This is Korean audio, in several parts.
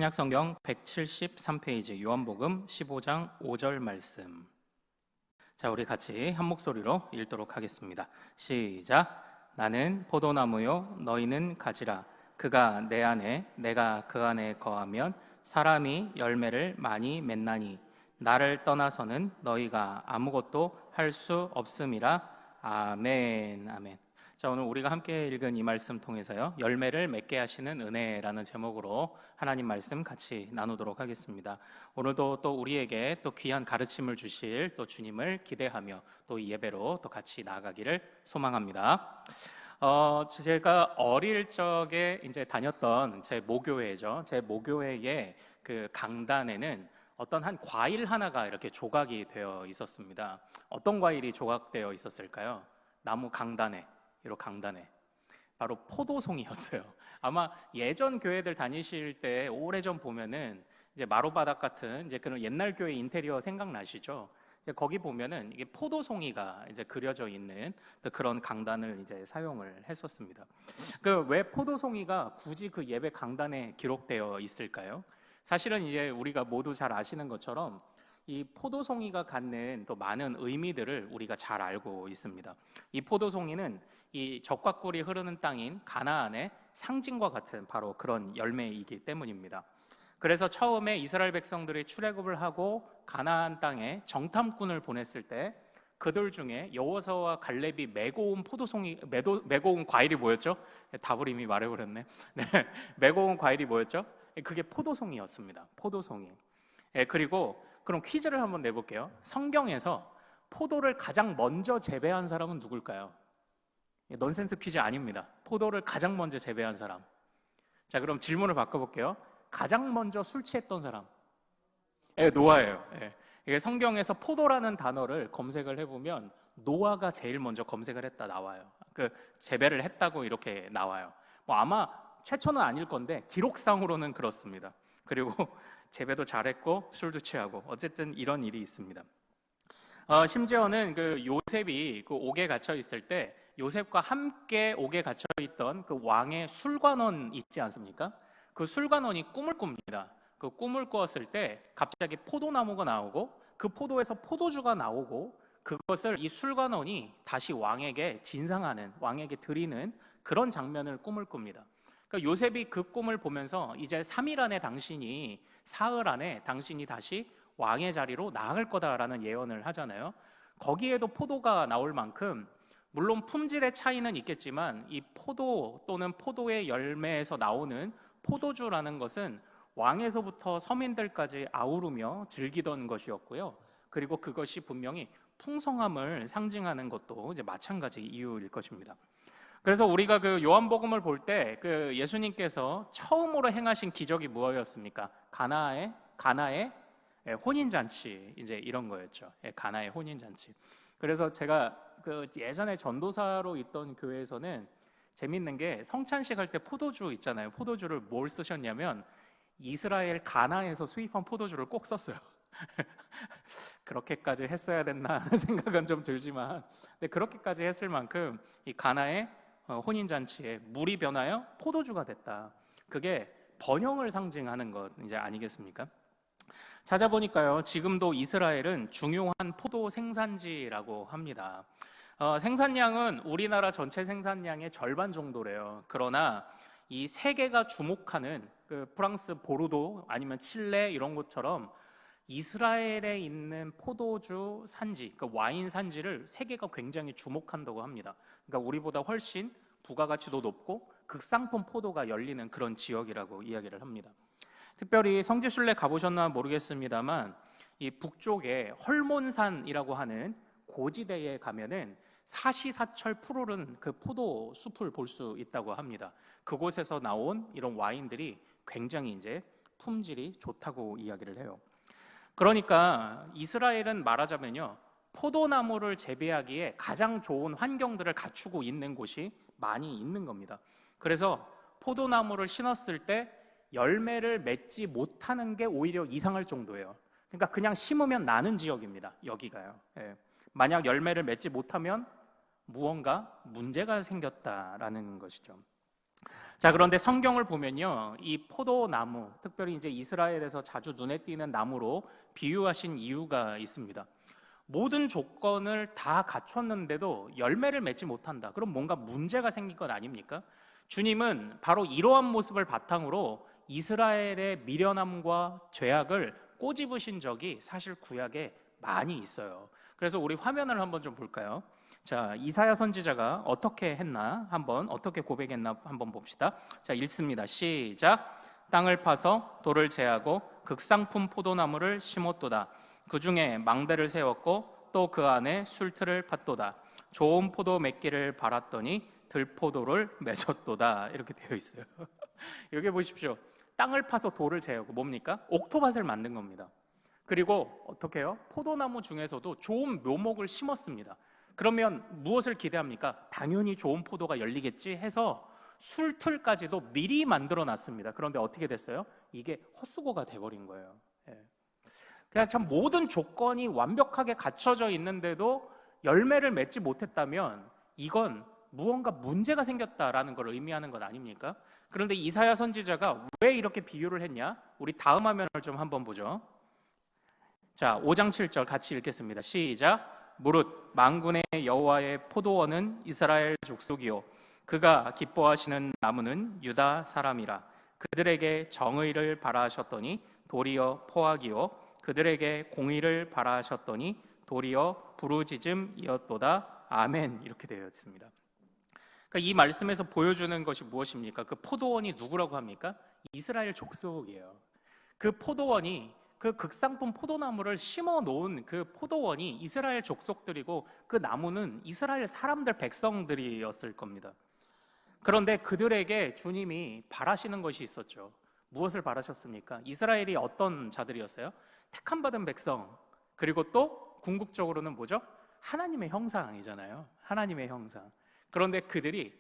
신약성경 173페이지 요한복음 15장 5절 말씀. 자, 우리 같이 한 목소리로 읽도록 하겠습니다. 시작. 나는 포도나무요 너희는 가지라. 그가 내 안에 내가 그 안에 거하면 사람이 열매를 많이 맺나니 나를 떠나서는 너희가 아무것도 할 수 없음이라. 아멘. 아멘. 자, 오늘 우리가 함께 읽은 이 말씀 통해서요, 열매를 맺게 하시는 은혜라는 제목으로 하나님 말씀 같이 나누도록 하겠습니다. 오늘도 또 우리에게 또 귀한 가르침을 주실 또 주님을 기대하며 또 이 예배로 또 같이 나아가기를 소망합니다. 제가 어릴 적에 이제 다녔던 제 모교회죠. 제 모교회의 그 강단에는 어떤 한 과일 하나가 이렇게 조각이 되어 있었습니다. 어떤 과일이 조각되어 있었을까요? 나무 강단에, 이로 강단에 바로 포도송이였어요. 아마 예전 교회들 다니실 때 오래전 보면은 이제 마루바닥 같은 이제 그런 옛날 교회 인테리어 생각나시죠? 이제 거기 보면은 이게 포도송이가 이제 그려져 있는 그런 강단을 이제 사용을 했었습니다. 그 왜 포도송이가 굳이 그 예배 강단에 기록되어 있을까요? 사실은 이제 우리가 모두 잘 아시는 것처럼 이 포도송이가 갖는 또 많은 의미들을 우리가 잘 알고 있습니다. 이 포도송이는 이 적과 꿀이 흐르는 땅인 가나안의 상징과 같은 바로 그런 열매이기 때문입니다. 그래서 처음에 이스라엘 백성들이 출애굽을 하고 가나안 땅에 정탐꾼을 보냈을 때 그들 중에 여호수아와 갈렙이 메고 온 포도송이 메고 온 과일이 뭐였죠? 답을 이미 말해버렸네. 네, 메고 온 과일이 뭐였죠? 그게 포도송이였습니다. 포도송이. 그리고 그럼 퀴즈를 한번 내볼게요. 성경에서 포도를 가장 먼저 재배한 사람은 누굴까요? 넌센스 퀴즈 아닙니다. 포도를 가장 먼저 재배한 사람. 자, 그럼 질문을 바꿔볼게요. 가장 먼저 술 취했던 사람. 노아예요. 이게 성경에서 포도라는 단어를 검색을 해보면 노아가 제일 먼저 검색을 했다 나와요. 그 재배를 했다고 이렇게 나와요. 뭐 아마 최초는 아닐 건데 기록상으로는 그렇습니다. 그리고 재배도 잘했고 술도 취하고 어쨌든 이런 일이 있습니다. 심지어는 그 요셉이 그 옥에 갇혀 있을 때 요셉과 함께 옥에 갇혀 있던 그 왕의 술관원 있지 않습니까? 그 술관원이 꿈을 꿉니다. 그 꿈을 꾸었을 때 갑자기 포도나무가 나오고 그 포도에서 포도주가 나오고 그것을 이 술관원이 다시 왕에게 진상하는, 왕에게 드리는 그런 장면을 꿈을 꿉니다. 그러니까 요셉이 그 꿈을 보면서 이제 3일 안에 당신이, 사흘 안에 당신이 다시 왕의 자리로 나아갈 거다라는 예언을 하잖아요. 거기에도 포도가 나올 만큼 물론 품질의 차이는 있겠지만 이 포도 또는 포도의 열매에서 나오는 포도주라는 것은 왕에서부터 서민들까지 아우르며 즐기던 것이었고요. 그리고 그것이 분명히 풍성함을 상징하는 것도 이제 마찬가지 이유일 것입니다. 그래서 우리가 그 요한복음을 볼 때 그 예수님께서 처음으로 행하신 기적이 무엇이었습니까? 가나의 혼인잔치, 이제 이런 거였죠. 가나의 혼인잔치. 그래서 제가 그 예전에 전도사로 있던 교회에서는 재밌는 게 성찬식 할 때 포도주 있잖아요. 포도주를 뭘 쓰셨냐면 이스라엘 가나에서 수입한 포도주를 꼭 썼어요. 그렇게까지 했어야 됐나 하는 생각은 좀 들지만, 근데 그렇게까지 했을 만큼 이 가나의 혼인잔치에 물이 변하여 포도주가 됐다. 그게 번영을 상징하는 것 이제 아니겠습니까? 찾아보니까요, 지금도 이스라엘은 중요한 포도 생산지라고 합니다. 생산량은 우리나라 전체 생산량의 절반 정도래요. 그러나 이 세계가 주목하는 그 프랑스 보르도 아니면 칠레 이런 곳처럼 이스라엘에 있는 포도주 산지, 그 와인 산지를 세계가 굉장히 주목한다고 합니다. 그러니까 우리보다 훨씬 부가가치도 높고 극상품 포도가 열리는 그런 지역이라고 이야기를 합니다. 특별히 성지순례 가보셨나 모르겠습니다만 이 북쪽에 헐몬산이라고 하는 고지대에 가면은 사시사철 푸르른 그 포도 숲을 볼 수 있다고 합니다. 그곳에서 나온 이런 와인들이 굉장히 이제 품질이 좋다고 이야기를 해요. 그러니까 이스라엘은 말하자면요, 포도나무를 재배하기에 가장 좋은 환경들을 갖추고 있는 곳이 많이 있는 겁니다. 그래서 포도나무를 심었을 때 열매를 맺지 못하는 게 오히려 이상할 정도예요. 그러니까 그냥 심으면 나는 지역입니다. 여기가요. 만약 열매를 맺지 못하면 무언가 문제가 생겼다라는 것이죠. 자, 그런데 성경을 보면요, 이 포도나무, 특별히 이제 이스라엘에서 자주 눈에 띄는 나무로 비유하신 이유가 있습니다. 모든 조건을 다 갖췄는데도 열매를 맺지 못한다. 그럼 뭔가 문제가 생긴 것 아닙니까? 주님은 바로 이러한 모습을 바탕으로 이스라엘의 미련함과 죄악을 꼬집으신 적이 사실 구약에 많이 있어요. 그래서 우리 화면을 한번 좀 볼까요? 자, 이사야 선지자가 어떻게 했나 한번, 어떻게 고백했나 한번 봅시다. 자, 읽습니다. 시작. 땅을 파서 돌을 제하고 극상품 포도나무를 심었도다. 그 중에 망대를 세웠고 또 그 안에 술틀을 팠도다. 좋은 포도 맺기를 바랐더니 들포도를 맺었도다. 이렇게 되어 있어요. 여기 보십시오. 땅을 파서 돌을 제하고 뭡니까? 옥토밭을 만든 겁니다. 그리고 어떻게 해요? 포도나무 중에서도 좋은 묘목을 심었습니다. 그러면 무엇을 기대합니까? 당연히 좋은 포도가 열리겠지 해서 술틀까지도 미리 만들어 놨습니다. 그런데 어떻게 됐어요? 이게 헛수고가 돼버린 거예요. 그냥 참 모든 조건이 완벽하게 갖춰져 있는데도 열매를 맺지 못했다면 이건 무언가 문제가 생겼다라는 걸 의미하는 것 아닙니까? 그런데 이사야 선지자가 왜 이렇게 비유를 했냐? 우리 다음 화면을 좀 한번 보죠. 자, 5장 7절 같이 읽겠습니다. 시작. 무릇 만군의 여호와의 포도원은 이스라엘 족속이요 그가 기뻐하시는 나무는 유다 사람이라. 그들에게 정의를 바라셨더니 도리어 포악이요 그들에게 공의를 바라셨더니 도리어 부르짖음이었도다. 아멘. 이렇게 되어 있습니다. 그러니까 이 말씀에서 보여주는 것이 무엇입니까? 그 포도원이 누구라고 합니까? 이스라엘 족속이에요. 그 포도원이, 그 극상품 포도나무를 심어 놓은 그 포도원이 이스라엘 족속들이고 그 나무는 이스라엘 사람들, 백성들이었을 겁니다. 그런데 그들에게 주님이 바라시는 것이 있었죠. 무엇을 바라셨습니까? 이스라엘이 어떤 자들이었어요? 택함 받은 백성, 그리고 또 궁극적으로는 뭐죠? 하나님의 형상이잖아요. 하나님의 형상. 그런데 그들이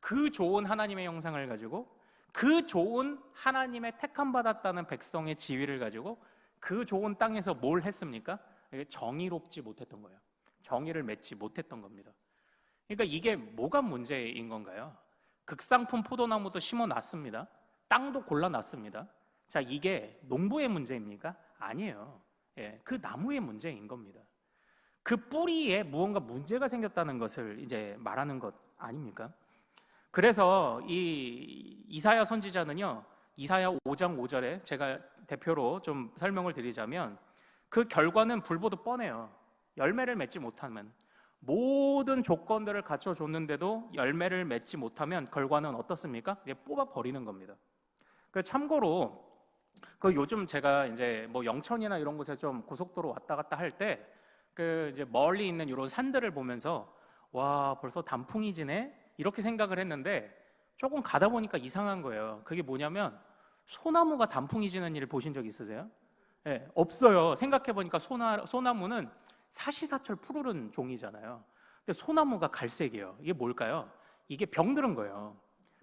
그 좋은 하나님의 형상을 가지고, 그 좋은 하나님의 택함 받았다는 백성의 지위를 가지고 그 좋은 땅에서 뭘 했습니까? 정의롭지 못했던 거예요. 정의를 맺지 못했던 겁니다. 그러니까 이게 뭐가 문제인 건가요? 극상품 포도나무도 심어놨습니다. 땅도 골라놨습니다. 자, 이게 농부의 문제입니까? 아니에요. 그 나무의 문제인 겁니다. 그 뿌리에 무언가 문제가 생겼다는 것을 이제 말하는 것 아닙니까? 그래서 이 이사야 선지자는요, 이사야 5장 5절에 제가 대표로 좀 설명을 드리자면 그 결과는 불보듯 뻔해요. 열매를 맺지 못하면, 모든 조건들을 갖춰줬는데도 열매를 맺지 못하면 결과는 어떻습니까? 뽑아 버리는 겁니다. 참고로 요즘 제가 이제 뭐 영천이나 이런 곳에 좀 고속도로 왔다 갔다 할 때 이제 멀리 있는 이런 산들을 보면서 와, 벌써 단풍이 지네? 이렇게 생각을 했는데 조금 가다 보니까 이상한 거예요. 그게 뭐냐면 소나무가 단풍이 지는 일을 보신 적 있으세요? 없어요. 생각해 보니까 소나무는 사시사철 푸르른 종이잖아요. 근데 소나무가 갈색이에요. 이게 뭘까요? 이게 병들은 거예요.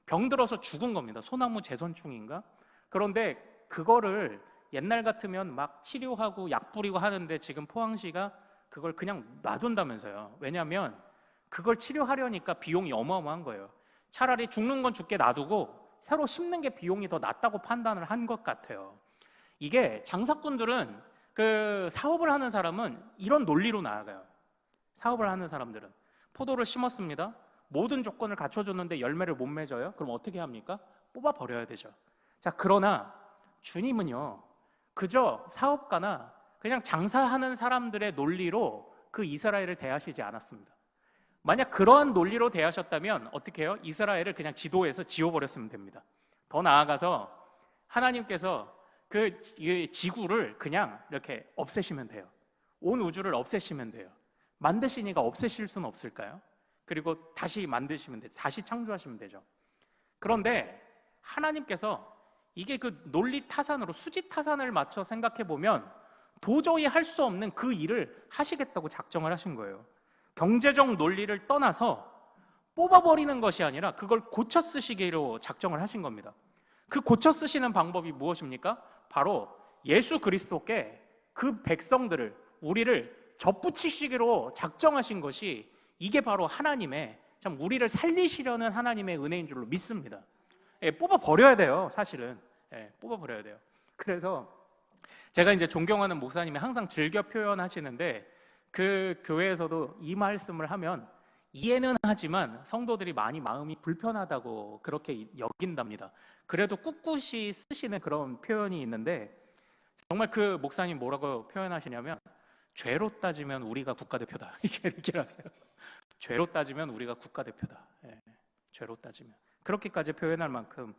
병들어서 죽은 겁니다. 소나무 재선충인가? 그런데 그거를 옛날 같으면 막 치료하고 약 뿌리고 하는데 지금 포항시가 그걸 그냥 놔둔다면서요. 왜냐하면 그걸 치료하려니까 비용이 어마어마한 거예요. 차라리 죽는 건 죽게 놔두고 새로 심는 게 비용이 더 낫다고 판단을 한 것 같아요. 이게 장사꾼들은, 사업을 하는 사람은 이런 논리로 나아가요. 사업을 하는 사람들은 포도를 심었습니다. 모든 조건을 갖춰줬는데 열매를 못 맺어요. 그럼 어떻게 합니까? 뽑아 버려야 되죠. 자, 그러나 주님은요, 그저 사업가나 그냥 장사하는 사람들의 논리로 그 이스라엘을 대하시지 않았습니다. 만약 그러한 논리로 대하셨다면 어떻게 해요? 이스라엘을 그냥 지도에서 지워버렸으면 됩니다. 더 나아가서 하나님께서 그 지구를 그냥 이렇게 없애시면 돼요. 온 우주를 없애시면 돼요. 만드시니까 없애실 수는 없을까요? 그리고 다시 만드시면 돼요. 다시 창조하시면 되죠. 그런데 하나님께서 이게 그 논리 타산으로, 수지 타산을 맞춰 생각해 보면 도저히 할 수 없는 그 일을 하시겠다고 작정을 하신 거예요. 경제적 논리를 떠나서 뽑아버리는 것이 아니라 그걸 고쳐 쓰시기로 작정을 하신 겁니다. 그 고쳐 쓰시는 방법이 무엇입니까? 바로 예수 그리스도께 그 백성들을, 우리를 접붙이시기로 작정하신 것이, 이게 바로 하나님의, 참 우리를 살리시려는 하나님의 은혜인 줄로 믿습니다. 뽑아 버려야 돼요. 사실은 뽑아 버려야 돼요. 그래서 제가 이제 존경하는 목사님이 항상 즐겨 표현하시는데, 그 교회에서도 이 말씀을 하면 이해는 하지만 성도들이 많이 마음이 불편하다고 그렇게 여긴답니다. 그래도 꿋꿋이 쓰시는 그런 표현이 있는데, 정말 그 목사님 뭐라고 표현하시냐면, 죄로 따지면 우리가 국가대표다. 이렇게 하세요. 죄로 따지면 우리가 국가대표다. 죄로 따지면. 그렇게까지 표현할 만큼,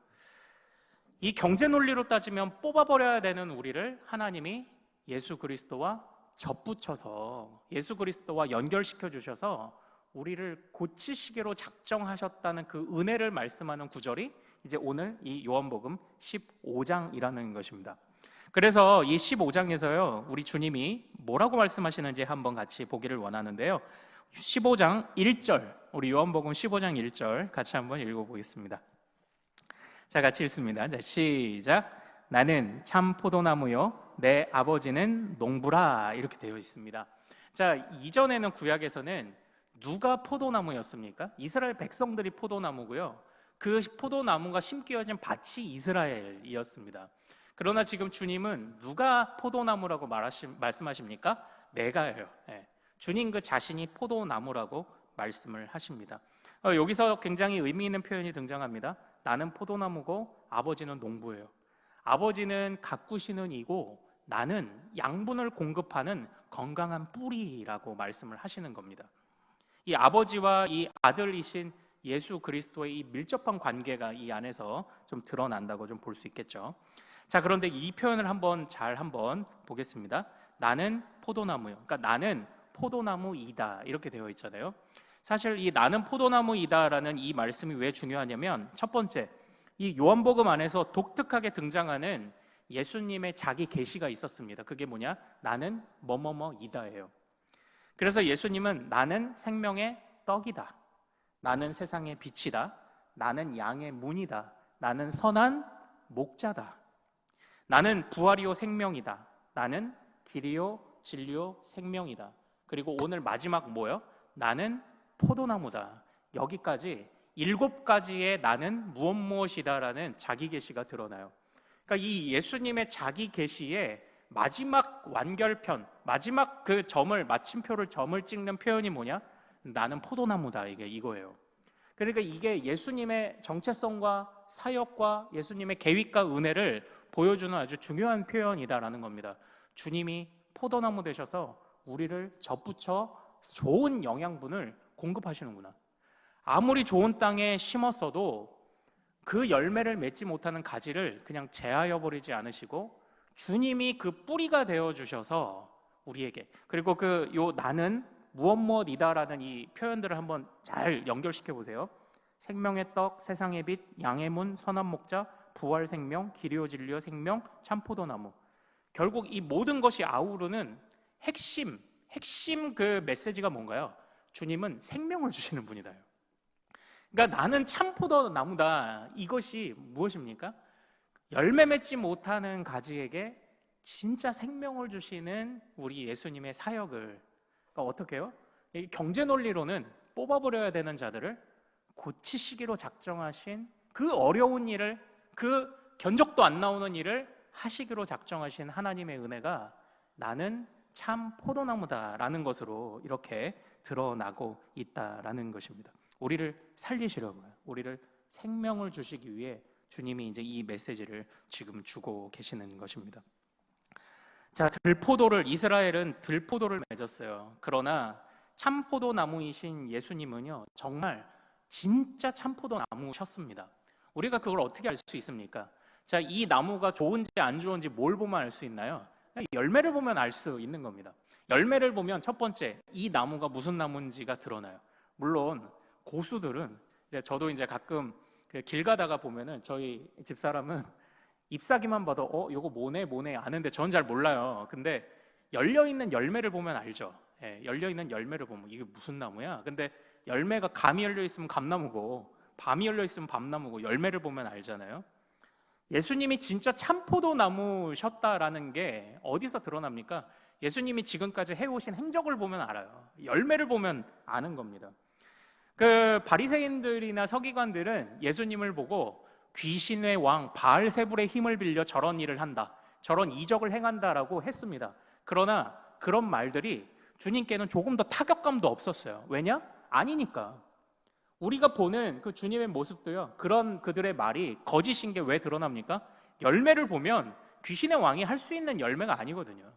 이 경제 논리로 따지면 뽑아버려야 되는 우리를 하나님이 예수 그리스도와 접붙여서, 예수 그리스도와 연결시켜 주셔서 우리를 고치시기로 작정하셨다는 그 은혜를 말씀하는 구절이 이제 오늘 이 요한복음 15장이라는 것입니다. 그래서 이 15장에서요, 우리 주님이 뭐라고 말씀하시는지 한번 같이 보기를 원하는데요. 15장 1절, 우리 요한복음 15장 1절 같이 한번 읽어보겠습니다. 자, 같이 읽습니다. 자, 시작. 나는 참 포도나무요, 내 아버지는 농부라. 이렇게 되어 있습니다. 자, 이전에는 구약에서는 누가 포도나무였습니까? 이스라엘 백성들이 포도나무고요, 그 포도나무가 심기어진 밭이 이스라엘이었습니다. 그러나 지금 주님은 누가 포도나무라고 말씀하십니까? 내가예요. 주님 그 자신이 포도나무라고 말씀을 하십니다. 여기서 굉장히 의미 있는 표현이 등장합니다. 나는 포도나무고 아버지는 농부예요. 아버지는 가꾸시는 이고 나는 양분을 공급하는 건강한 뿌리라고 말씀을 하시는 겁니다. 이 아버지와 이 아들이신 예수 그리스도의 이 밀접한 관계가 이 안에서 좀 드러난다고 좀 볼 수 있겠죠. 자, 그런데 이 표현을 한번 보겠습니다. 나는 포도나무요. 그러니까 나는 포도나무이다, 이렇게 되어 있잖아요. 사실 이 나는 포도나무이다라는 이 말씀이 왜 중요하냐면, 첫 번째, 이 요한복음 안에서 독특하게 등장하는 예수님의 자기 계시가 있었습니다. 그게 뭐냐? 나는 뭐뭐뭐이다예요. 그래서 예수님은 나는 생명의 떡이다, 나는 세상의 빛이다, 나는 양의 문이다, 나는 선한 목자다, 나는 부활이요 생명이다, 나는 길이요 진리요 생명이다, 그리고 오늘 마지막 뭐요? 나는 포도나무다. 여기까지 7가지의 나는 무엇이다라는 자기 계시가 드러나요. 그러니까 이 예수님의 자기 계시의 마지막 완결편, 마지막 그 마침표를 점을 찍는 표현이 뭐냐? 나는 포도나무다. 이거예요. 그러니까 이게 예수님의 정체성과 사역과 예수님의 계획과 은혜를 보여주는 아주 중요한 표현이다라는 겁니다. 주님이 포도나무 되셔서 우리를 접붙여 좋은 영양분을 공급하시는구나. 아무리 좋은 땅에 심었어도 그 열매를 맺지 못하는 가지를 그냥 제하여 버리지 않으시고 주님이 그 뿌리가 되어 주셔서 우리에게, 그리고 요 나는 무엇이다라는 이 표현들을 한번 잘 연결시켜 보세요. 생명의 떡, 세상의 빛, 양의 문, 선한 목자, 부활 생명, 길이요 진리요 생명, 참 포도나무. 결국 이 모든 것이 아우르는 핵심 그 메시지가 뭔가요? 주님은 생명을 주시는 분이다. 그러니까 나는 참 포도나무다. 이것이 무엇입니까? 열매 맺지 못하는 가지에게 진짜 생명을 주시는 우리 예수님의 사역을, 그러니까 어떻게 해요? 경제 논리로는 뽑아버려야 되는 자들을 고치시기로 작정하신 그 어려운 일을, 그 견적도 안 나오는 일을 하시기로 작정하신 하나님의 은혜가 나는 참 포도나무다라는 것으로 이렇게 드러나고 있다라는 것입니다. 우리를 살리시려고요. 우리를 생명을 주시기 위해 주님이 이제 이 메시지를 지금 주고 계시는 것입니다. 자, 이스라엘은 들포도를 맺었어요. 그러나 참포도나무이신 예수님은요, 정말 진짜 참포도나무셨습니다. 우리가 그걸 어떻게 알 수 있습니까? 자, 이 나무가 좋은지 안 좋은지 뭘 보면 알 수 있나요? 열매를 보면 알 수 있는 겁니다. 열매를 보면 첫 번째, 이 나무가 무슨 나무인지가 드러나요. 물론 고수들은, 저도 이제 가끔 길 가다가 보면은 저희 집사람은 잎사귀만 봐도 이거 뭐네 아는데 전 잘 몰라요. 근데 열려있는 열매를 보면 알죠. 열려있는 열매를 보면 이게 무슨 나무야? 근데 열매가 감이 열려있으면 감나무고 밤이 열려있으면 밤나무고 열매를 보면 알잖아요. 예수님이 진짜 참포도나무셨다라는 게 어디서 드러납니까? 예수님이 지금까지 해오신 행적을 보면 알아요. 열매를 보면 아는 겁니다. 그 바리새인들이나 서기관들은 예수님을 보고 귀신의 왕 바알세불의 힘을 빌려 저런 일을 한다, 저런 이적을 행한다라고 했습니다. 그러나 그런 말들이 주님께는 조금 더 타격감도 없었어요. 왜냐? 아니니까. 우리가 보는 그 주님의 모습도요, 그런 그들의 말이 거짓인 게 왜 드러납니까? 열매를 보면 귀신의 왕이 할 수 있는 열매가 아니거든요.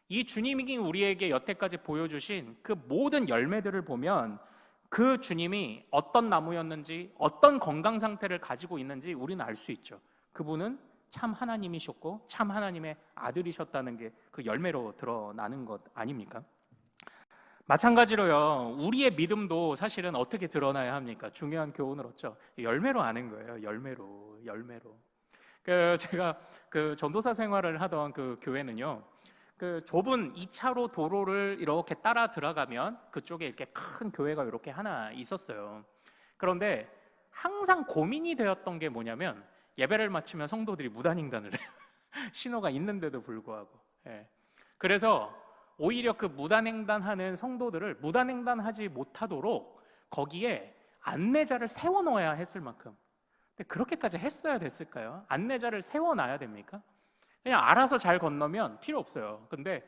이 주님이 우리에게 여태까지 보여주신 그 모든 열매들을 보면 그 주님이 어떤 나무였는지, 어떤 건강 상태를 가지고 있는지 우리는 알 수 있죠. 그분은 참 하나님이셨고 참 하나님의 아들이셨다는 게 그 열매로 드러나는 것 아닙니까? 마찬가지로요, 우리의 믿음도 사실은 어떻게 드러나야 합니까? 중요한 교훈을 얻죠. 열매로 아는 거예요. 열매로. 제가 그 전도사 생활을 하던 그 교회는요, 그 좁은 2차로 도로를 이렇게 따라 들어가면 그쪽에 이렇게 큰 교회가 이렇게 하나 있었어요. 그런데 항상 고민이 되었던 게 뭐냐면, 예배를 마치면 성도들이 무단횡단을 해요. 신호가 있는데도 불구하고. 예. 그래서 오히려 그 무단횡단하는 성도들을 무단횡단하지 못하도록 거기에 안내자를 세워놓아야 했을 만큼, 근데 그렇게까지 했어야 됐을까요? 안내자를 세워놔야 됩니까? 그냥 알아서 잘 건너면 필요 없어요. 근데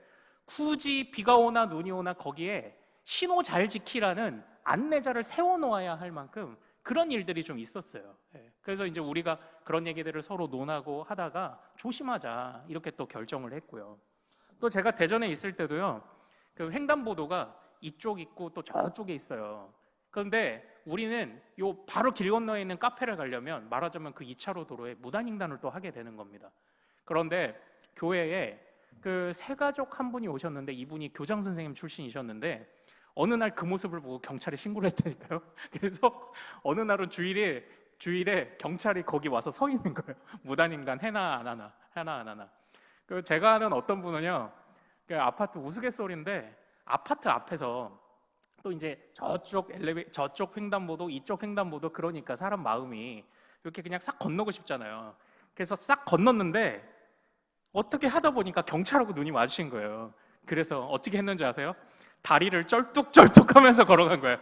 굳이 비가 오나 눈이 오나 거기에 신호 잘 지키라는 안내자를 세워놓아야 할 만큼 그런 일들이 좀 있었어요. 그래서 이제 우리가 그런 얘기들을 서로 논하고 하다가 조심하자 이렇게 또 결정을 했고요. 또 제가 대전에 있을 때도요, 그 횡단보도가 이쪽 있고 또 저쪽에 있어요. 그런데 우리는 요 바로 길 건너에 있는 카페를 가려면 말하자면 그 2차로 도로에 무단횡단을 또 하게 되는 겁니다. 그런데 교회에 그 새가족 한 분이 오셨는데, 이분이 교장 선생님 출신이셨는데 어느 날 그 모습을 보고 경찰에 신고를 했다니까요. 그래서 어느 날은 주일에 경찰이 거기 와서 서 있는 거예요. 무단횡단 해나 안 하나. 그 제가 아는 어떤 분은요, 그 아파트 우스갯소리인데 아파트 앞에서 또 이제 저쪽 횡단보도 이쪽 횡단보도, 그러니까 사람 마음이 이렇게 그냥 싹 건너고 싶잖아요. 그래서 싹 건넜는데 어떻게 하다 보니까 경찰하고 눈이 마주친 거예요. 그래서 어떻게 했는지 아세요? 다리를 쩔뚝쩔뚝하면서 걸어간 거예요.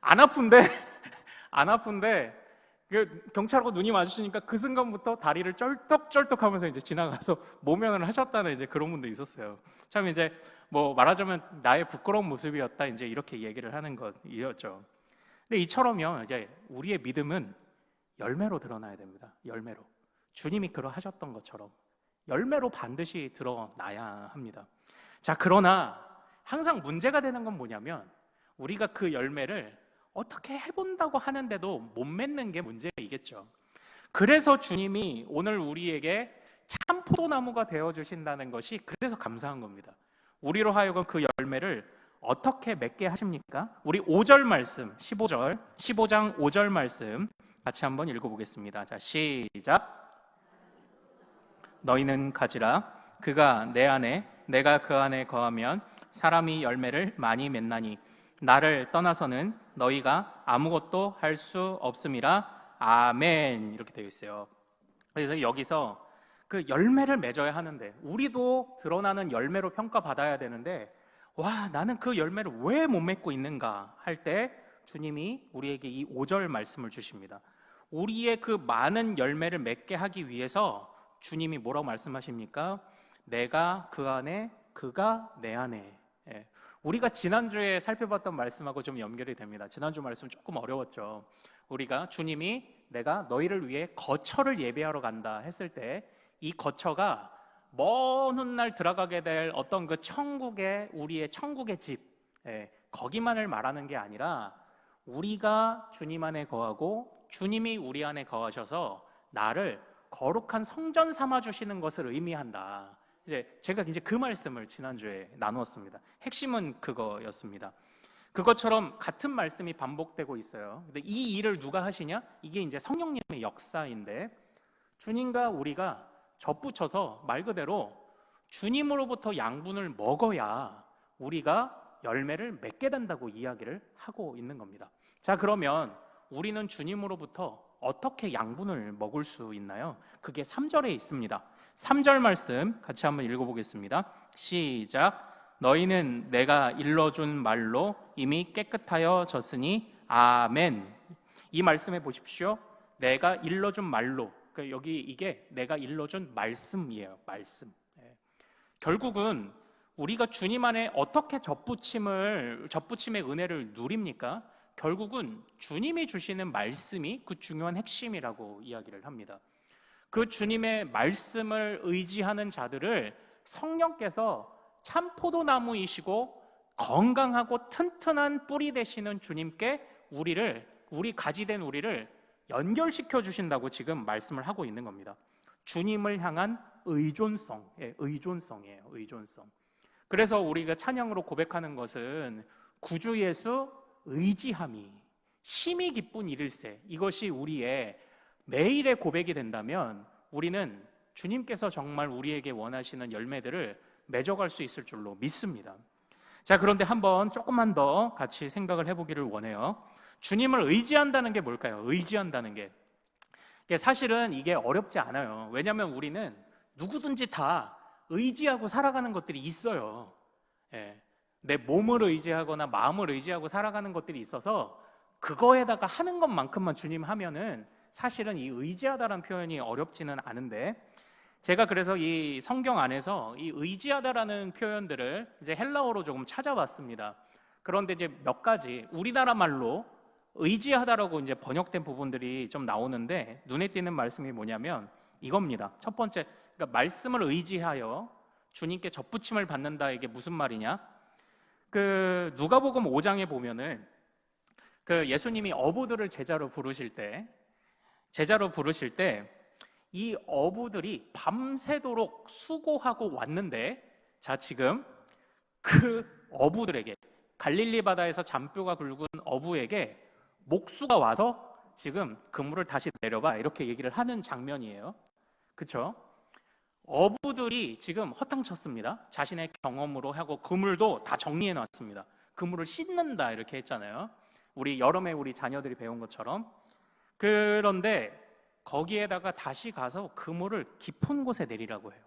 안 아픈데 그 경찰하고 눈이 마주치니까 그 순간부터 다리를 쩔뚝쩔뚝하면서 이제 지나가서 모면을 하셨다는 이제 그런 분도 있었어요. 참 이제 뭐 말하자면 나의 부끄러운 모습이었다, 이제 이렇게 얘기를 하는 것이었죠. 근데 이처럼요, 이제 우리의 믿음은 열매로 드러나야 됩니다. 열매로. 주님이 그러하셨던 것처럼 열매로 반드시 드러나야 합니다. 자, 그러나 항상 문제가 되는 건 뭐냐면, 우리가 그 열매를 어떻게 해본다고 하는데도 못 맺는 게 문제이겠죠. 그래서 주님이 오늘 우리에게 참 포도나무가 되어주신다는 것이 그래서 감사한 겁니다. 우리로 하여금 그 열매를 어떻게 맺게 하십니까? 우리 5절 말씀, 15장 5절 말씀 같이 한번 읽어보겠습니다. 자, 시작. 너희는 가지라. 그가 내 안에, 내가 그 안에 거하면 사람이 열매를 많이 맺나니 나를 떠나서는 너희가 아무것도 할 수 없음이라. 아멘. 이렇게 되어 있어요. 그래서 여기서 그 열매를 맺어야 하는데, 우리도 드러나는 열매로 평가받아야 되는데, 와, 나는 그 열매를 왜 못 맺고 있는가 할 때 주님이 우리에게 이 5절 말씀을 주십니다. 우리의 그 많은 열매를 맺게 하기 위해서 주님이 뭐라고 말씀하십니까? 내가 그 안에, 그가 내 안에. 우리가 지난주에 살펴봤던 말씀하고 좀 연결이 됩니다. 지난주 말씀 조금 어려웠죠. 우리가 주님이 내가 너희를 위해 거처를 예배하러 간다 했을 때, 이 거처가 먼 훗날 들어가게 될 어떤 그 천국의, 우리의 천국의 집, 거기만을 말하는 게 아니라 우리가 주님 안에 거하고 주님이 우리 안에 거하셔서 나를 거룩한 성전 삼아 주시는 것을 의미한다. 제가 이제 그 말씀을 지난주에 나누었습니다. 핵심은 그거였습니다. 그것처럼 같은 말씀이 반복되고 있어요. 근데 이 일을 누가 하시냐? 이게 이제 성령님의 역사인데, 주님과 우리가 접붙여서 말 그대로 주님으로부터 양분을 먹어야 우리가 열매를 맺게 된다고 이야기를 하고 있는 겁니다. 자, 그러면 우리는 주님으로부터 어떻게 양분을 먹을 수 있나요? 그게 3절에 있습니다. 3절 말씀 같이 한번 읽어보겠습니다. 시작. 너희는 내가 일러준 말로 이미 깨끗하여졌으니 아멘. 이 말씀에 보십시오. 내가 일러준 말로, 그러니까 여기 이게 내가 일러준 말씀이에요. 말씀. 예. 결국은 우리가 주님 안에 어떻게 접붙임의 은혜를 누립니까? 결국은 주님이 주시는 말씀이 그 중요한 핵심이라고 이야기를 합니다. 그 주님의 말씀을 의지하는 자들을 성령께서 참 포도나무이시고 건강하고 튼튼한 뿌리 되시는 주님께 우리 가지된 우리를 연결시켜 주신다고 지금 말씀을 하고 있는 겁니다. 주님을 향한 의존성이에요. 의존성. 그래서 우리가 찬양으로 고백하는 것은 구주 예수 의지함이 심히 기쁜 일일세, 이것이 우리의 매일의 고백이 된다면 우리는 주님께서 정말 우리에게 원하시는 열매들을 맺어갈 수 있을 줄로 믿습니다. 자, 그런데 한번 조금만 더 같이 생각을 해보기를 원해요. 주님을 의지한다는 게 뭘까요? 의지한다는 게 사실은 이게 어렵지 않아요. 왜냐하면 우리는 누구든지 다 의지하고 살아가는 것들이 있어요. 예. 내 몸을 의지하거나 마음을 의지하고 살아가는 것들이 있어서 그거에다가 하는 것만큼만 주님 하면은 사실은 이 의지하다라는 표현이 어렵지는 않은데, 제가 그래서 이 성경 안에서 이 의지하다라는 표현들을 이제 헬라어로 조금 찾아봤습니다. 그런데 이제 몇 가지 우리나라 말로 의지하다라고 이제 번역된 부분들이 좀 나오는데 눈에 띄는 말씀이 뭐냐면 이겁니다. 첫 번째, 그러니까 말씀을 의지하여 주님께 접붙임을 받는다, 이게 무슨 말이냐? 그 누가복음 5장에 보면은 그 예수님이 어부들을 제자로 부르실 때 이 어부들이 밤새도록 수고하고 왔는데, 자, 지금 그 어부들에게, 갈릴리 바다에서 잔뼈가 굵은 어부에게 목수가 와서 지금 그물을 다시 내려봐, 이렇게 얘기를 하는 장면이에요. 그렇죠? 어부들이 지금 허탕쳤습니다. 자신의 경험으로 하고 그물도 다 정리해 놨습니다. 그물을 씻는다 이렇게 했잖아요. 우리 여름에 우리 자녀들이 배운 것처럼. 그런데 거기에다가 다시 가서 그물을 깊은 곳에 내리라고 해요.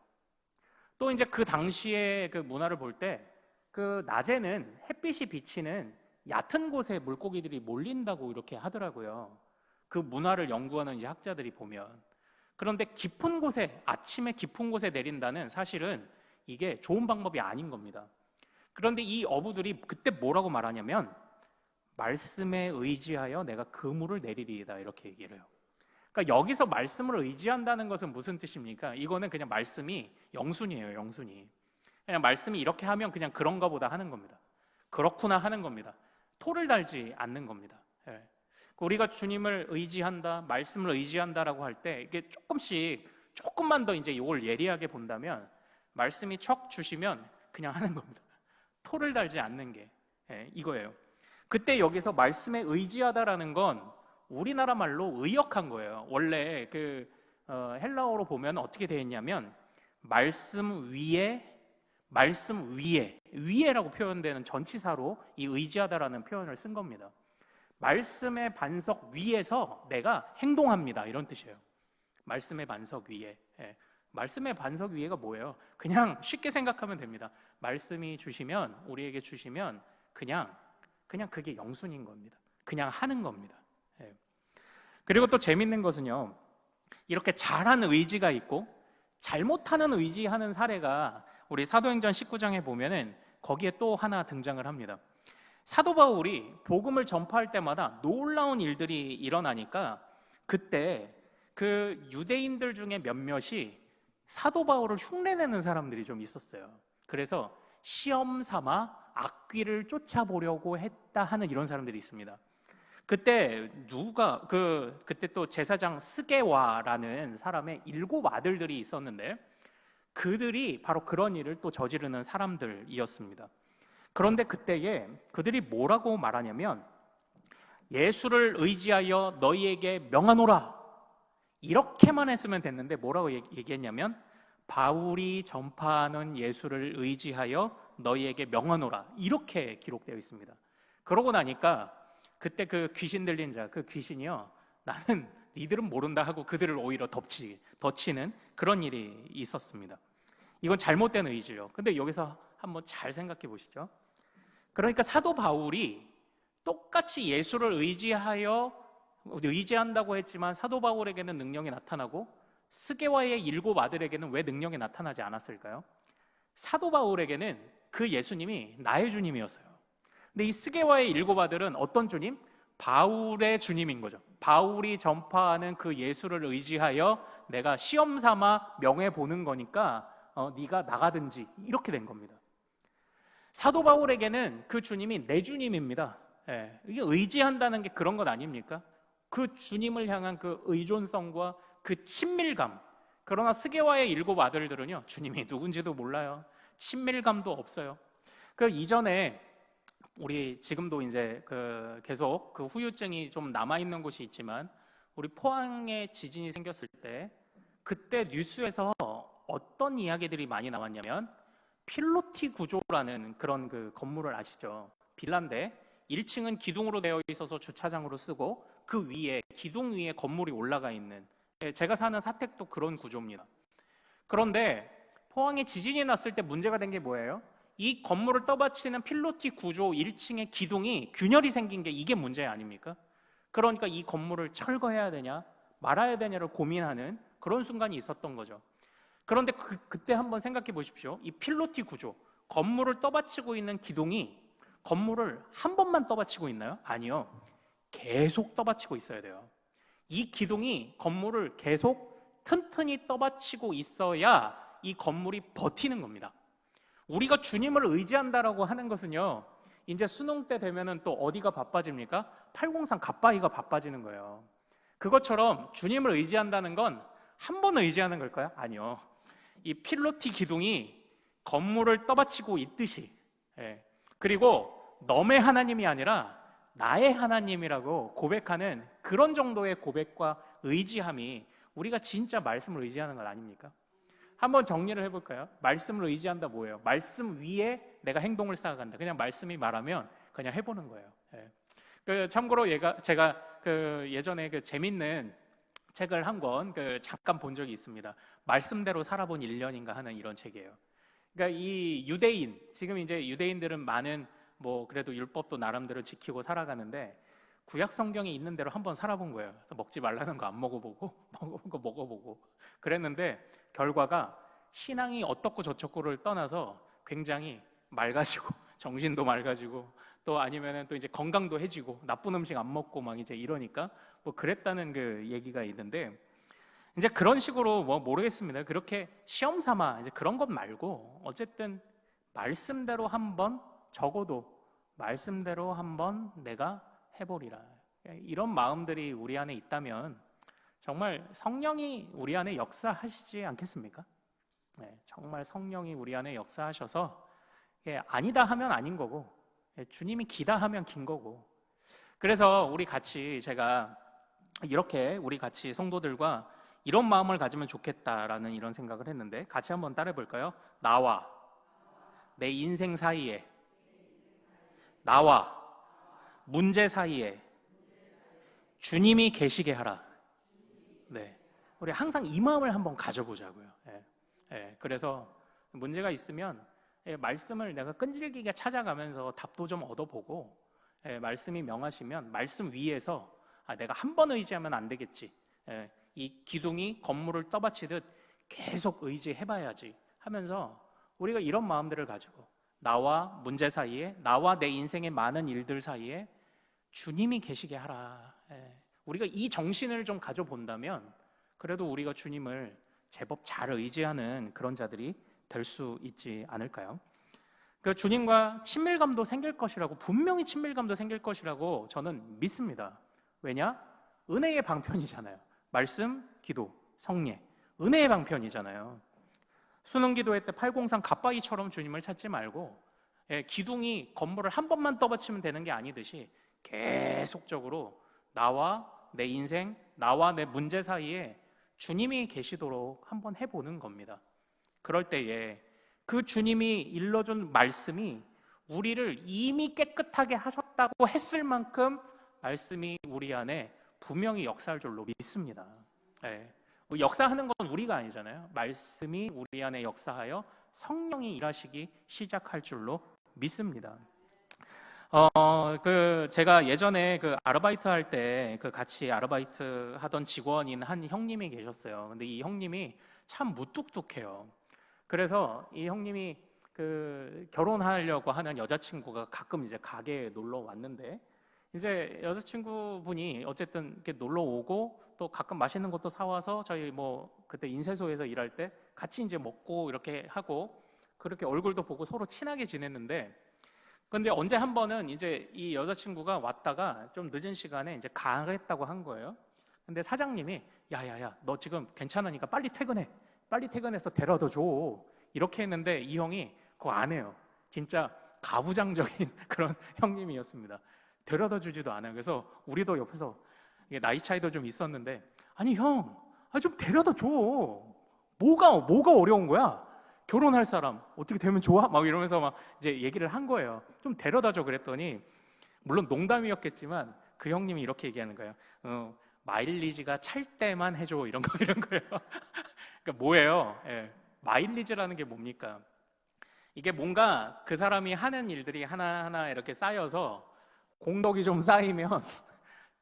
또 이제 그 당시에 그 문화를 볼 때 그 낮에는 햇빛이 비치는 얕은 곳에 물고기들이 몰린다고 이렇게 하더라고요. 그 문화를 연구하는 이제 학자들이 보면. 그런데 깊은 곳에, 아침에 깊은 곳에 내린다는 사실은 이게 좋은 방법이 아닌 겁니다. 그런데 이 어부들이 그때 뭐라고 말하냐면 말씀에 의지하여 내가 그물을 내리리이다, 이렇게 얘기를 해요. 그러니까 여기서 말씀을 의지한다는 것은 무슨 뜻입니까? 이거는 그냥 말씀이 영순이에요. 영순이. 그냥 말씀이 이렇게 하면 그냥 그런가 보다 하는 겁니다. 그렇구나 하는 겁니다. 토를 달지 않는 겁니다. 예. 우리가 주님을 의지한다, 말씀을 의지한다라고 할 때 이게 조금만 더 이제 이걸 예리하게 본다면 말씀이 척 주시면 그냥 하는 겁니다. 토를 달지 않는 게 이거예요. 그때 여기서 말씀에 의지하다라는 건 우리나라 말로 의역한 거예요. 원래 그 헬라어로 보면 어떻게 되어 있냐면 위에라고 표현되는 전치사로 이 의지하다라는 표현을 쓴 겁니다. 말씀의 반석 위에서 내가 행동합니다, 이런 뜻이에요. 말씀의 반석 위에. 말씀의 반석 위에가 뭐예요? 그냥 쉽게 생각하면 됩니다. 말씀이 주시면, 우리에게 주시면 그냥 그게 영순인 겁니다. 그냥 하는 겁니다. 그리고 또 재밌는 것은요, 이렇게 잘하는 의지가 있고 잘못하는 의지하는 사례가 우리 사도행전 19장에 보면은 거기에 또 하나 등장을 합니다. 사도 바울이 복음을 전파할 때마다 놀라운 일들이 일어나니까 그때 그 유대인들 중에 몇몇이 사도 바울을 흉내내는 사람들이 좀 있었어요. 그래서 시험 삼아 악귀를 쫓아보려고 했다 하는 이런 사람들이 있습니다. 그때 그때 또 제사장 스게와라는 사람의 7 아들들이 있었는데 그들이 바로 그런 일을 또 저지르는 사람들이었습니다. 그런데 그때에 그들이 뭐라고 말하냐면 예수를 의지하여 너희에게 명하노라, 이렇게만 했으면 됐는데 뭐라고 얘기했냐면 바울이 전파하는 예수를 의지하여 너희에게 명하노라, 이렇게 기록되어 있습니다. 그러고 나니까 그때 그 귀신 들린 자, 그 귀신이요, 나는 니들은 모른다 하고 그들을 오히려 덮치는 그런 일이 있었습니다. 이건 잘못된 의지예요. 근데 여기서 한번 잘 생각해 보시죠. 그러니까 사도 바울이 똑같이 예수를 의지하여 의지한다고 했지만 사도 바울에게는 능력이 나타나고 스게와의 7 아들에게는 왜 능력이 나타나지 않았을까요? 사도 바울에게는 그 예수님이 나의 주님이었어요. 근데 이 스게와의 7 아들은 어떤 주님? 바울의 주님인 거죠. 바울이 전파하는 그 예수를 의지하여 내가 시험 삼아 명예 보는 거니까 네가 나가든지 이렇게 된 겁니다. 사도 바울에게는 그 주님이 내 주님입니다. 예, 이게 의지한다는 게 그런 것 아닙니까? 그 주님을 향한 그 의존성과 그 친밀감. 그러나 스게와의 7 아들들은요, 주님이 누군지도 몰라요. 친밀감도 없어요. 그 이전에 우리 지금도 이제 계속 그 후유증이 좀 남아 있는 곳이 있지만, 우리 포항에 지진이 생겼을 때 그때 뉴스에서 어떤 이야기들이 많이 나왔냐면, 필로티 구조라는 그런 그 건물을 아시죠? 빌라인데 1층은 기둥으로 되어 있어서 주차장으로 쓰고 그 위에 기둥 위에 건물이 올라가 있는, 제가 사는 사택도 그런 구조입니다. 그런데 포항에 지진이 났을 때 문제가 된 게 뭐예요? 이 건물을 떠받치는 필로티 구조 1층의 기둥이 균열이 생긴 게 이게 문제 아닙니까? 그러니까 이 건물을 철거해야 되냐 말아야 되냐를 고민하는 그런 순간이 있었던 거죠. 그런데 그때 한번 생각해 보십시오. 이 필로티 구조, 건물을 떠받치고 있는 기둥이 건물을 한 번만 떠받치고 있나요? 아니요. 계속 떠받치고 있어야 돼요. 이 기둥이 건물을 계속 튼튼히 떠받치고 있어야 이 건물이 버티는 겁니다. 우리가 주님을 의지한다라고 하는 것은요, 이제 수능 때 되면은 또 어디가 바빠집니까? 803 갓바위가 바빠지는 거예요. 그것처럼 주님을 의지한다는 건 한 번 의지하는 걸까요? 아니요. 이 필로티 기둥이 건물을 떠받치고 있듯이, 그리고 너의 하나님이 아니라 나의 하나님이라고 고백하는 그런 정도의 고백과 의지함이 우리가 진짜 말씀을 의지하는 것 아닙니까? 한번 정리를 해볼까요? 말씀을 의지한다 뭐예요? 말씀 위에 내가 행동을 쌓아간다. 그냥 말씀이 말하면 그냥 해보는 거예요. 참고로 제가 예전에 재밌는 책을 한 권 잠깐 본 적이 있습니다. 말씀대로 살아본 1년인가 하는 이런 책이에요. 그러니까 이 유대인, 지금 이제 유대인들은 많은 그래도 율법도 나름대로 지키고 살아가는데 구약 성경에 있는 대로 한번 살아본 거예요. 먹지 말라는 거 안 먹어보고 먹어본 거 먹어보고 그랬는데 결과가 신앙이 어떻고 저쩌고를 떠나서 굉장히 맑아지고 정신도 맑아지고 또 아니면은 또 이제 건강도 해지고 나쁜 음식 안 먹고 막 이제 이러니까 그랬다는 그 얘기가 있는데, 이제 그런 식으로 모르겠습니다. 그렇게 시험 삼아 이제 그런 것 말고 어쨌든 말씀대로 한번, 적어도 말씀대로 한번 내가 해보리라, 이런 마음들이 우리 안에 있다면 정말 성령이 우리 안에 역사하시지 않겠습니까? 정말 성령이 우리 안에 역사하셔서 아니다 하면 아닌 거고 주님이 기다 하면 긴 거고. 그래서 우리 같이, 제가 이렇게 우리 같이 성도들과 이런 마음을 가지면 좋겠다라는 이런 생각을 했는데, 같이 한번 따라해 볼까요? 나와 내 인생 사이에, 나와 문제 사이에 주님이 계시게 하라. 네, 우리 항상 이 마음을 한번 가져보자고요. 그래서 문제가 있으면 말씀을 내가 끈질기게 찾아가면서 답도 좀 얻어보고, 말씀이 명하시면 말씀 위에서 내가 한 번 의지하면 안 되겠지, 이 기둥이 건물을 떠받치듯 계속 의지해봐야지 하면서 우리가 이런 마음들을 가지고 나와 문제 사이에, 나와 내 인생의 많은 일들 사이에 주님이 계시게 하라, 우리가 이 정신을 좀 가져본다면 그래도 우리가 주님을 제법 잘 의지하는 그런 자들이 될 수 있지 않을까요? 그 주님과 친밀감도 생길 것이라고, 분명히 친밀감도 생길 것이라고 저는 믿습니다. 왜냐? 은혜의 방편이잖아요. 말씀, 기도, 성례, 은혜의 방편이잖아요. 수능 기도회 때 803 갓바위처럼 주님을 찾지 말고, 기둥이 건물을 한 번만 떠받치면 되는 게 아니듯이 계속적으로 나와 내 인생, 나와 내 문제 사이에 주님이 계시도록 한번 해보는 겁니다. 그럴 때에 그 주님이 일러준 말씀이 우리를 이미 깨끗하게 하셨다고 했을 만큼 말씀이 우리 안에 분명히 역사할 줄로 믿습니다. 역사하는 건 우리가 아니잖아요. 말씀이 우리 안에 역사하여 성령이 일하시기 시작할 줄로 믿습니다. 제가 예전에 그 아르바이트 할 때 그 같이 아르바이트 하던 직원인 한 형님이 계셨어요. 근데 이 형님이 참 무뚝뚝해요. 그래서 이 형님이 그 결혼하려고 하는 여자친구가 가끔 이제 가게에 놀러 왔는데, 이제 여자친구분이 어쨌든 이렇게 놀러 오고 또 가끔 맛있는 것도 사와서 저희 뭐 그때 인쇄소에서 일할 때 같이 이제 먹고 이렇게 하고 그렇게 얼굴도 보고 서로 친하게 지냈는데, 근데 언제 한 번은 이제 이 여자친구가 왔다가 좀 늦은 시간에 이제 가겠다고 한 거예요. 근데 사장님이 야야야 너 지금 괜찮으니까 빨리 퇴근해. 빨리 퇴근해서 데려다 줘. 이렇게 했는데 이 형이 그거 안 해요. 진짜 가부장적인 그런 형님이었습니다. 데려다 주지도 않아요. 그래서 우리도 옆에서 이게 나이 차이도 좀 있었는데 아니 형, 좀 데려다 줘. 뭐가 어려운 거야? 결혼할 사람 어떻게 되면 좋아? 막 이러면서 막 이제 얘기를 한 거예요. 좀 데려다 줘 그랬더니 물론 농담이었겠지만 그 형님이 이렇게 얘기하는 거예요. 마일리지가 찰 때만 해줘 이런 거예요. 그러니까 뭐예요? 예, 마일리지라는 게 뭡니까? 이게 뭔가 그 사람이 하는 일들이 하나하나 이렇게 쌓여서 공덕이 좀 쌓이면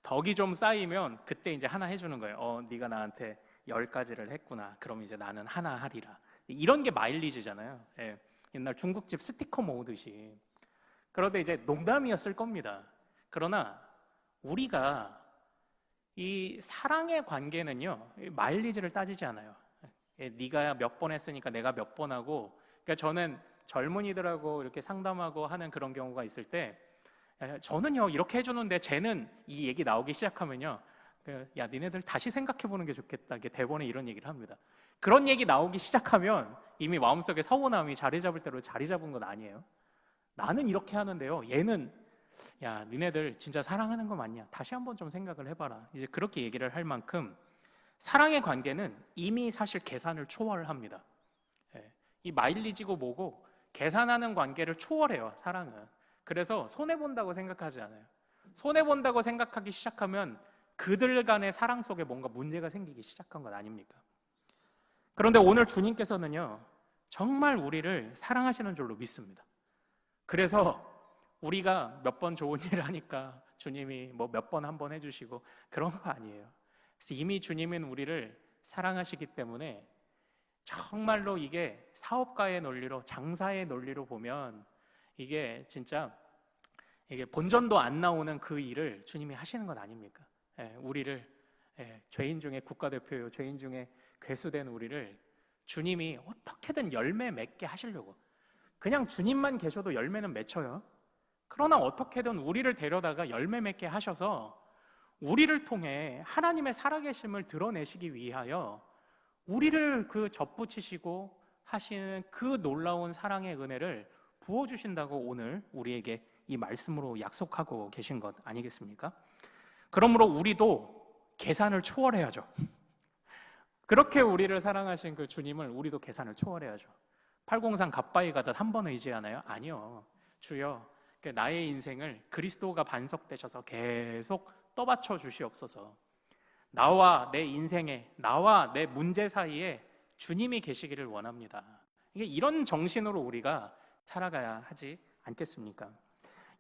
덕이 좀 쌓이면 그때 이제 하나 해주는 거예요. 네가 나한테 10가지를 했구나. 그럼 이제 나는 하나 하리라. 이런 게 마일리지잖아요. 예, 옛날 중국집 스티커 모으듯이. 그런데 이제 농담이었을 겁니다. 그러나 우리가 이 사랑의 관계는요, 마일리지를 따지지 않아요. 예, 네가 몇 번 했으니까 내가 몇 번 하고. 그러니까 저는 젊은이들하고 이렇게 상담하고 하는 그런 경우가 있을 때 저는요 이렇게 해주는데 쟤는 이 얘기 나오기 시작하면요, 야 니네들 다시 생각해보는 게 좋겠다. 이게 대본에 이런 얘기를 합니다. 그런 얘기 나오기 시작하면 이미 마음속에 서운함이 자리 잡을 대로 자리 잡은 건 아니에요. 나는 이렇게 하는데요, 얘는 야 니네들 진짜 사랑하는 거 맞냐? 다시 한번 좀 생각을 해봐라. 이제 그렇게 얘기를 할 만큼 사랑의 관계는 이미 사실 계산을 초월합니다. 예, 이 마일리지고 뭐고 계산하는 관계를 초월해요, 사랑은. 그래서 손해본다고 생각하지 않아요. 손해본다고 생각하기 시작하면 그들 간의 사랑 속에 뭔가 문제가 생기기 시작한 것 아닙니까? 그런데 오늘 주님께서는요, 정말 우리를 사랑하시는 줄로 믿습니다. 그래서 우리가 몇 번 좋은 일을 하니까 주님이 뭐 몇 번 한 번 해주시고 그런 거 아니에요. 그래서 이미 주님은 우리를 사랑하시기 때문에 정말로 이게 사업가의 논리로, 장사의 논리로 보면 이게 진짜 이게 본전도 안 나오는 그 일을 주님이 하시는 것 아닙니까? 우리를 죄인 중에 국가대표요, 죄인 중에 괴수된 우리를 주님이 어떻게든 열매 맺게 하시려고. 그냥 주님만 계셔도 열매는 맺혀요. 그러나 어떻게든 우리를 데려다가 열매 맺게 하셔서 우리를 통해 하나님의 살아계심을 드러내시기 위하여 우리를 그 접붙이시고 하시는 그 놀라운 사랑의 은혜를 부어주신다고 오늘 우리에게 이 말씀으로 약속하고 계신 것 아니겠습니까? 그러므로 우리도 계산을 초월해야죠. 그렇게 우리를 사랑하신 그 주님을 우리도 계산을 초월해야죠. 803 갓바위 가듯 한 번 의지하나요? 아니요. 주여, 나의 인생을 그리스도가 반석되셔서 계속 떠받쳐 주시옵소서. 나와 내 인생에, 나와 내 문제 사이에 주님이 계시기를 원합니다. 이게 이런 정신으로 우리가 살아가야 하지 않겠습니까?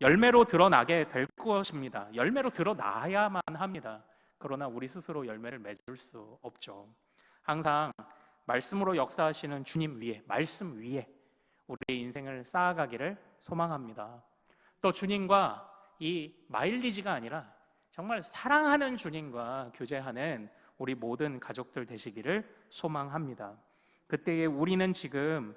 열매로 드러나게 될 것입니다. 열매로 드러나야만 합니다. 그러나 우리 스스로 열매를 맺을 수 없죠. 항상 말씀으로 역사하시는 주님 위에, 말씀 위에 우리의 인생을 쌓아가기를 소망합니다. 또 주님과 이 마일리지가 아니라 정말 사랑하는 주님과 교제하는 우리 모든 가족들 되시기를 소망합니다. 그때에 우리는 지금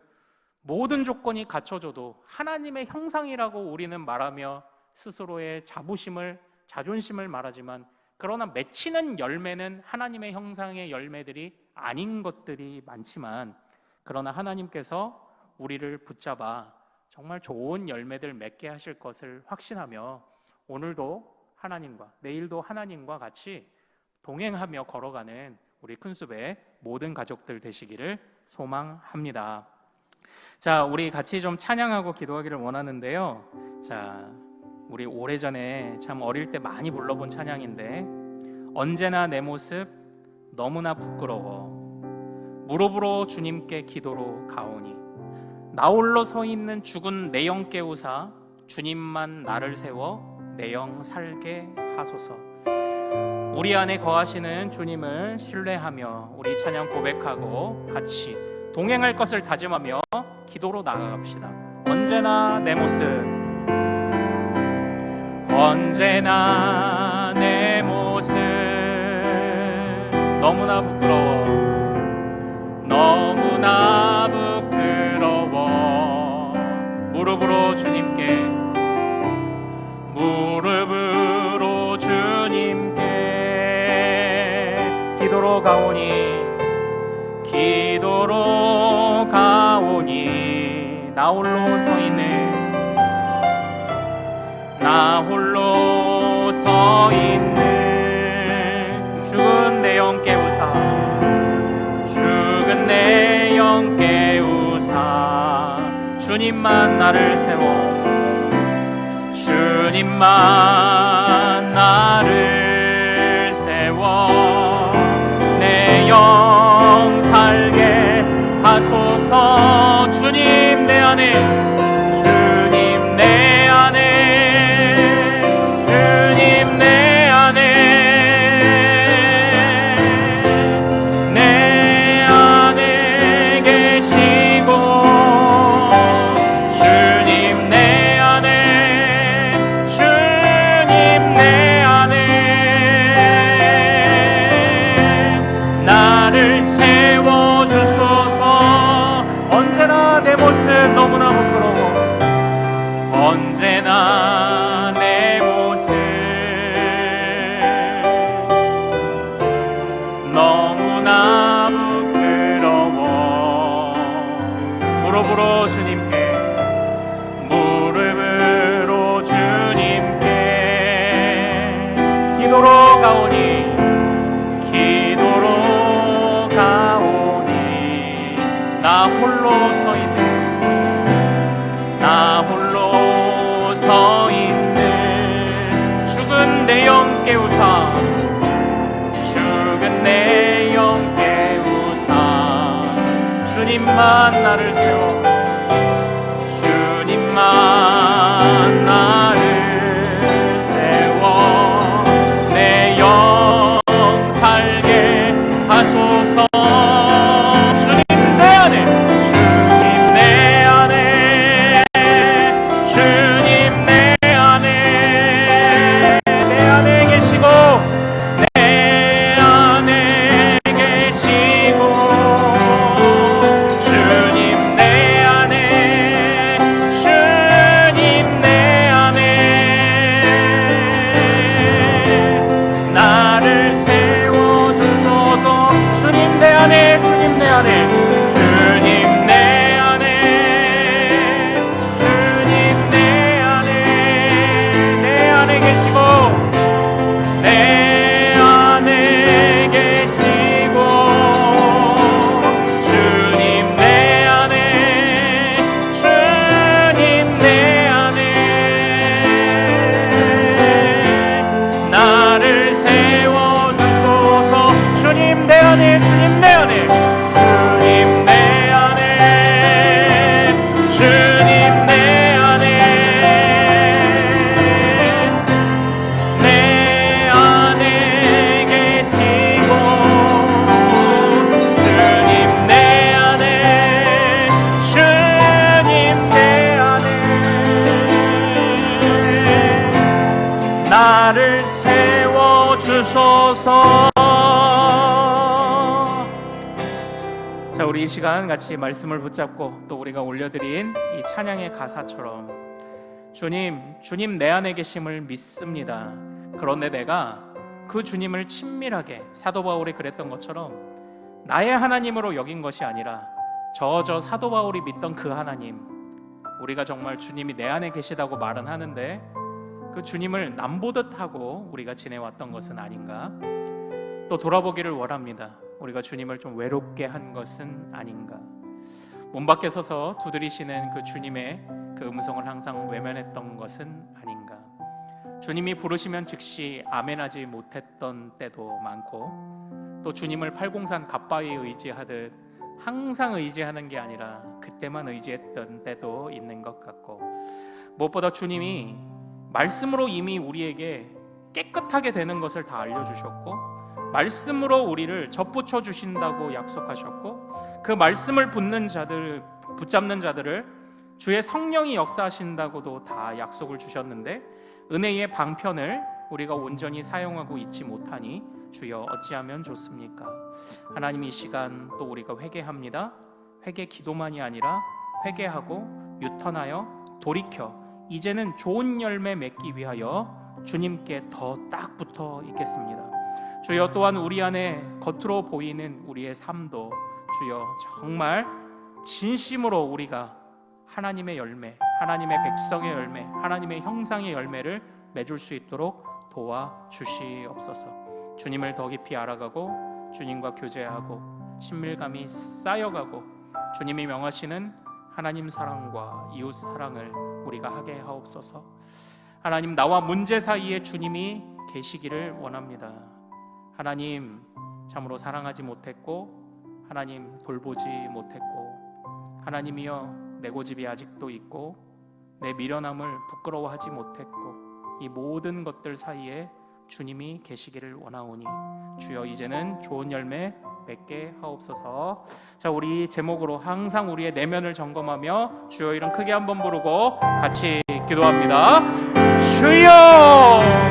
모든 조건이 갖춰져도 하나님의 형상이라고 우리는 말하며 스스로의 자존심을 말하지만, 그러나 맺히는 열매는 하나님의 형상의 열매들이 아닌 것들이 많지만, 그러나 하나님께서 우리를 붙잡아 정말 좋은 열매들 맺게 하실 것을 확신하며 오늘도 하나님과, 내일도 하나님과 같이 동행하며 걸어가는 우리 큰숲의 모든 가족들 되시기를 소망합니다. 자, 우리 같이 좀 찬양하고 기도하기를 원하는데요. 자, 우리 오래전에 참 어릴 때 많이 불러본 찬양인데, 언제나 내 모습 너무나 부끄러워 무릎으로 주님께 기도로 가오니 나 홀로 서 있는 죽은 내 영 깨우사 주님만 나를 세워 내 영 살게 하소서. 우리 안에 거하시는 주님을 신뢰하며 우리 찬양 고백하고 같이 동행할 것을 다짐하며 기도로 나아갑시다. 언제나 내 모습, 언제나 내 모습 너무나 부끄러워, 너무나 부끄러워. 무릎으로 주님께, 무릎으로 주님께 기도로 가오니, 기도로 가오니. 나 홀로 서 있네, 나 홀로 서 있는 죽은 내 영 깨우사, 죽은 내 영 깨우사. 주님만 나를 세워, 주님만 나를 세워 내 영 살게 하소서. 주님 내 안에, 주님 내 안에, 주님 내 안에, 내 안에 계시고, 주님 내 안에, 주님 내 안에 나를 세워주소서. 언제나 내 모습 너무나 부끄러워, 언제나 내 모습 너무나 부끄러워. 무릎으로 주님께, 무릎으로 주님께 기도로 가오니, 기도로 가오니. 나 홀로 서 있네, 나 홀로 서 있는 죽은 내 영 깨우사, 죽은 내 영 깨우사. 주님만 나를 세워, 주님만 나를 세워 내 영 살게 하소서. 주님 내 안에, 주님 내 안에, 주님 내 안에, 내 안에 계시고, 내 안에 계시고, 주님 내 안에, 주님 내 안에 나를 세워주소서. 주님 내 안에, 주님 내 안에, 주님 내 안에, 주님 내 안에, 내 안에 계시고, 내 안에 계시고, 주님 내 안에, 주님 내 안에 나를 세워주소서. 주님 내 안에, 주님 내 안에, 주님 내 안에, 주님 내 안에, 내 안에 계시고, 주님 내 안에, 주님 내 안에 나를 세워주소서. 자, 우리 이 시간 같이 말씀을 붙잡고 또 우리가 올려드린 이 찬양의 가사처럼 주님 내 안에 계심을 믿습니다. 그런데 내가 그 주님을 친밀하게, 사도 바울이 그랬던 것처럼 나의 하나님으로 여긴 것이 아니라 저 사도 바울이 믿던 그 하나님, 우리가 정말 주님이 내 안에 계시다고 말은 하는데 그 주님을 남보듯 하고 우리가 지내왔던 것은 아닌가? 또 돌아보기를 원합니다. 우리가 주님을 좀 외롭게 한 것은 아닌가? 문 밖에 서서 두드리시는 그 주님의 그 음성을 항상 외면했던 것은 아닌가? 주님이 부르시면 즉시 아멘하지 못했던 때도 많고, 또 주님을 팔공산 갓바위 의지하듯 항상 의지하는 게 아니라 그때만 의지했던 때도 있는 것 같고, 무엇보다 주님이 말씀으로 이미 우리에게 깨끗하게 되는 것을 다 알려주셨고, 말씀으로 우리를 접붙여 주신다고 약속하셨고, 그 말씀을 붙잡는 자들을 주의 성령이 역사하신다고도 다 약속을 주셨는데, 은혜의 방편을 우리가 온전히 사용하고 있지 못하니 주여 어찌하면 좋습니까? 하나님, 이 시간 또 우리가 회개합니다. 회개 기도만이 아니라 회개하고 유턴하여 돌이켜 이제는 좋은 열매 맺기 위하여 주님께 더 딱 붙어 있겠습니다. 주여, 또한 우리 안에 겉으로 보이는 우리의 삶도 주여 정말 진심으로 우리가 하나님의 열매, 하나님의 백성의 열매, 하나님의 형상의 열매를 맺을 수 있도록 도와주시옵소서. 주님을 더 깊이 알아가고 주님과 교제하고 친밀감이 쌓여가고 주님이 명하시는 하나님 사랑과 이웃 사랑을 우리가 하게 하옵소서. 하나님, 나와 문제 사이에 주님이 계시기를 원합니다. 하나님, 참으로 사랑하지 못했고 하나님 돌보지 못했고 하나님이여 내 고집이 아직도 있고 내 미련함을 부끄러워하지 못했고 이 모든 것들 사이에 주님이 계시기를 원하오니 주여 이제는 좋은 열매 맺게 하옵소서. 자, 우리 제목으로 항상 우리의 내면을 점검하며 주여 이름 크게 한번 부르고 같이 기도합니다. 주여!